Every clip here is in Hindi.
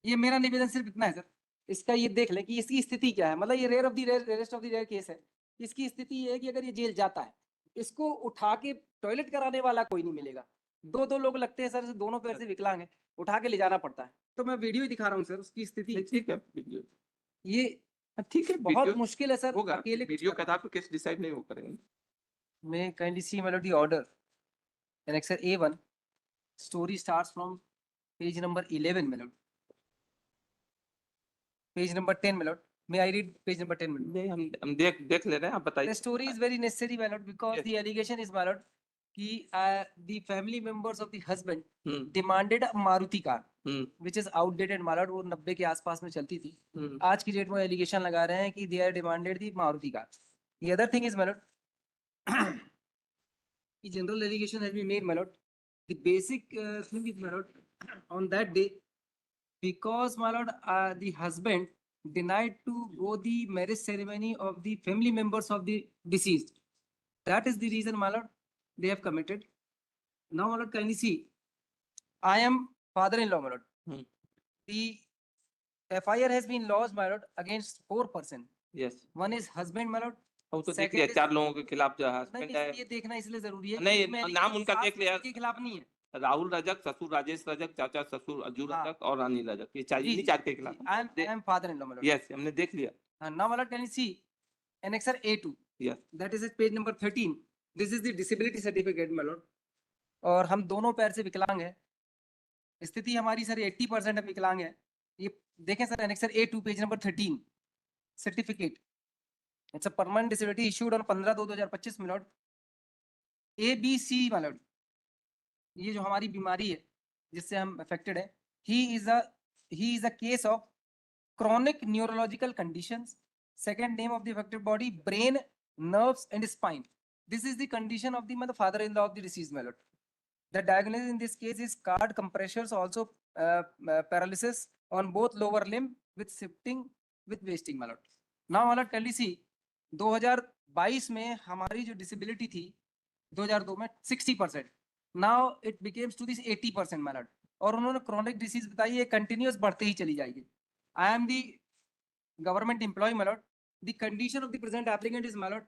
ये मेरा निवेदन सिर्फ इतना है सर, इसका ये देख लें कि इसकी स्थिति क्या है। मतलब ये rare of the rarest of the rare case है। इसकी स्थिति ये है कि अगर ये जेल जाता है, इसको उठा के टॉयलेट कराने वाला कोई नहीं मिलेगा। दो दो लोग लगते हैं सर, दोनों पैर से विकलांग है, उठा के ले जाना पड़ता है। तो मैं वीडियो ही दिखा रहा हूँ सर उसकी स्थिति। ठीक है वीडियो, ये ठीक है, बहुत वीडियो मुश्किल है सर, होगा, अकेले कुछ वीडियो के करना। आधार पर केस डिसाइड नहीं वो करेंगे। May kindly see my lord the order. Annexure A1. Story starts from page number 11, my lord. Page number 10, my lord. May I read page number 10, my lord? नहीं, हम देख ले रहे हैं, आप बताइए। The story is very necessary, my lord, because Yes. the allegation is, my lord, कि the family members of the husband hmm, demanded a Maruti car, hmm, which is outdated, my lord. वो 90 के आसपास में चलती थी। हम्म, आज की डेट में एलिगेशन लगा रहे हैं कि they are demanded the Maruti car. The other thing is, my lord, the general allegation has been made, my lord. The basic thing is, my lord, on that day, because, my lord, the husband denied to go the marriage ceremony of the family members of the deceased. That is the reason, my lord, they have committed. Now, my lord, kindly see, I am father-in-law, my lord. Hmm, The FIR has been lodged, my lord, against 4 persons. Yes. One is husband, my lord. अब तो देख Second लिया is- 4 लोगों के खिलाफ जो नहीं, हस्बैंड है। ये देखना इसलिए जरूरी है नहीं, कि इसमें नाम उनका सास देख लिया। के खिलाफ नहीं है। राहुल रजक, ससुर राजेश रजक, चाचा ससुर अज्जू हाँ। रजक और रानी रजक, ये चार, जी, इन्हीं 4 के खिलाफ। I am father-in-law, my lord. Yes, हमने देख लिया। Now, my lord, can you see Annexure A2? Yes, That is at page number 13. This is the disability certificate, my lord. और हम दोनों पैर से विकलांग है। स्थिति हमारी सर 80% विकलांग है। ये देखें sir, Annexure A2 page number 13 certificate. It's a permanent disability issued on 15/2/2025, my lord. ABC, my lord, ये जो हमारी बीमारी है जिससे हम अफेक्टेड है, he is a case of chronic neurological conditions. Second name of the affected body, brain, nerves and spine. This is the condition of the father-in-law of the deceased, my lord. The diagnosis in this case is card compressors, also paralysis on both lower limb with shifting with wasting, my lord. Now, my lord, kindly see 2022 में हमारी जो डिसेबिलिटी थी 2002 में 60%, now it becomes to this 80%, my lord. और उन्होंने क्रॉनिक डिसीज बताई है, कंटिन्यूअस बढ़ते ही चली जाएगी। I am the government employee, my lord. The condition of the present applicant is, my lord,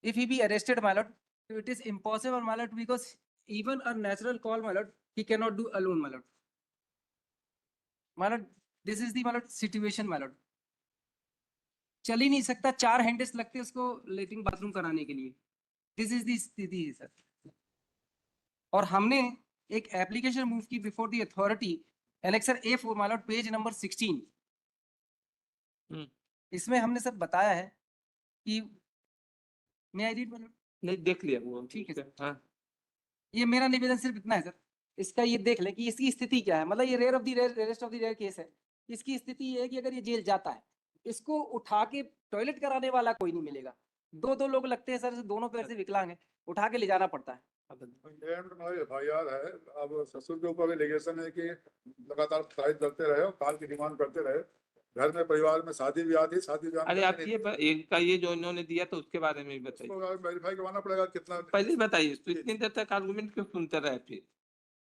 if he be arrested, my lord, it is impossible, my lord, because even a natural call, my lord, he cannot do alone, my lord. My lord, this is the, my lord, situation, my lord. चल ही नहीं सकता, 4 हैंडल्स लगते उसको लेटरिन बाथरूम कराने के लिए। दिस इज दी स्थिति है सर। और हमने एक एप्लीकेशन मूव की before the authority, annexure A4, my lord, page number 16। इसमें हमने सब बताया है कि मैं आई रीड, नहीं देख लिया वो, ठीक है सर। हाँ। ये मेरा निवेदन सिर्फ इतना है सर, इसका ये देख लें कि इसकी स्थिति क्या है। मतलब ये rare of the rarest of the rare case है। इसकी स्थिति ये है कि अगर ये जेल जाता है, इसको उठा के टॉयलेट कराने वाला कोई नहीं मिलेगा। दो दो लोग लगते हैं सर, दोनों पैर से विकलांग है, उठा के ले जाना पड़ता है। FIR है। अब ससुर के ऊपर एलिगेशन है कि लगातार फाइट करते रहे और कार की डिमांड करते रहे। घर में परिवार में शादी ब्याह थी, शादी ब्याह अरे आप ये जो इन्होंने दिया तो उसके बारे में बताइए। वेरीफाई करवाना पड़ेगा कितना। पहले बताइए, तो इतनी देर तक आर्गुमेंट क्यों सुनते रहे फिर?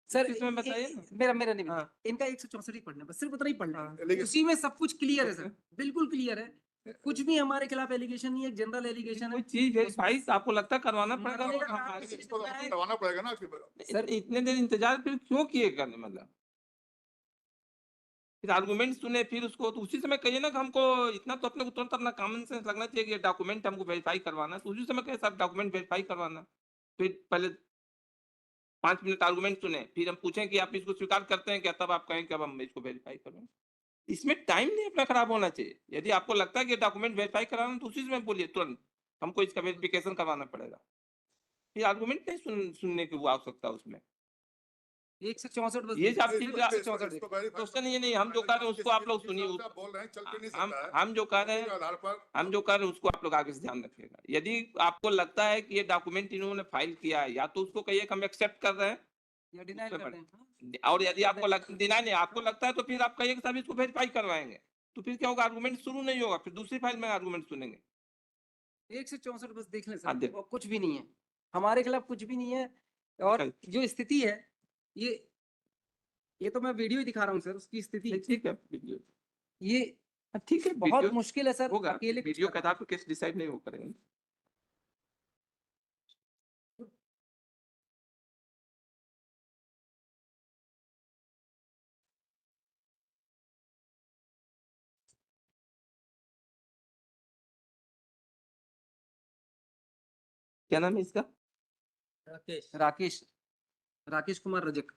सर इसमें बताइए ना। मेरा नहीं, हाँ। इनका 164 ही पढ़ना, बस सिर्फ उतना ही पढ़ना है। लेकिन उसी में सब कुछ क्लियर है सर, बिल्कुल क्लियर है। कुछ भी हमारे खिलाफ एलिगेशन नहीं है, जनरल एलिगेशन है। चीज वेरीफाई आपको लगता है करवाना पड़ेगा? करवाना पड़ेगा ना। सर इतने देर इंतजार फिर क्यों किए करने, मतलब फिर आर्गुमेंट सुने फिर उसको, तो उसी समय कहिए ना कि हमको इतना तो अपने को तुरंत अपना कॉमन सेंस लगना चाहिए कि डॉक्यूमेंट हमको वेरीफाई करवाना है, तो उसी समय कहे सब डॉक्यूमेंट वेरीफाई करवाना। फिर पहले 5 मिनट आर्गुमेंट सुने, फिर हम पूछें कि आप इसको स्वीकार करते हैं क्या, तब आप कहें कि अब हम इसको वेरीफाई करें। इसमें टाइम नहीं अपना खराब होना चाहिए। यदि आपको लगता है कि डॉक्यूमेंट वेरीफाई कराना तो उसी समय बोलिए तुरंत, हमको इसका वेरिफिकेशन करवाना पड़ेगा। फिर आर्गुमेंट नहीं सुनने की वो आवश्यकता उसमें। 164 बस ये आप क्वेश्चन ये नहीं, हम जो कर रहे हैं उसको आप लोग सुनिए। बोल रहे हैं चल के नहीं हम सकता है। हम जो कर रहे हैं आधार पर हम जो कर रहे हैं उसको आप लोग आगे से ध्यान रखिएगा। यदि आपको लगता है कि ये डॉक्यूमेंट इन्होंने फाइल किया है, या तो उसको कहिए कि हम एक्सेप्ट कर रहे हैं, या डिनाई कर रहे हैं। और यदि आपको डिनाई नहीं आपको लगता है तो फिर आप कहिए कि साहब इसको वेरीफाई करवाएंगे। तो फिर क्या होगा, आर्गुमेंट शुरू नहीं होगा, फिर दूसरी फाइल में आर्गुमेंट सुनेंगे। 164 बस देख लें हाँ, सर, देख। और कुछ भी नहीं है हमारे खिलाफ, कुछ भी नहीं है। और जो स्थिति है ये ये तो मैं वीडियो ही दिखा रहा हूँ सर उसकी स्थिति। नहीं, ठीक है वीडियो ये ठीक है बहुत वीडियो मुश्किल है सर होगा, अकेले कुछ वीडियो के करना। आधार पर केस डिसाइड नहीं वो करेंगे। क्या नाम है इसका? राकेश राकेश कुमार रजक।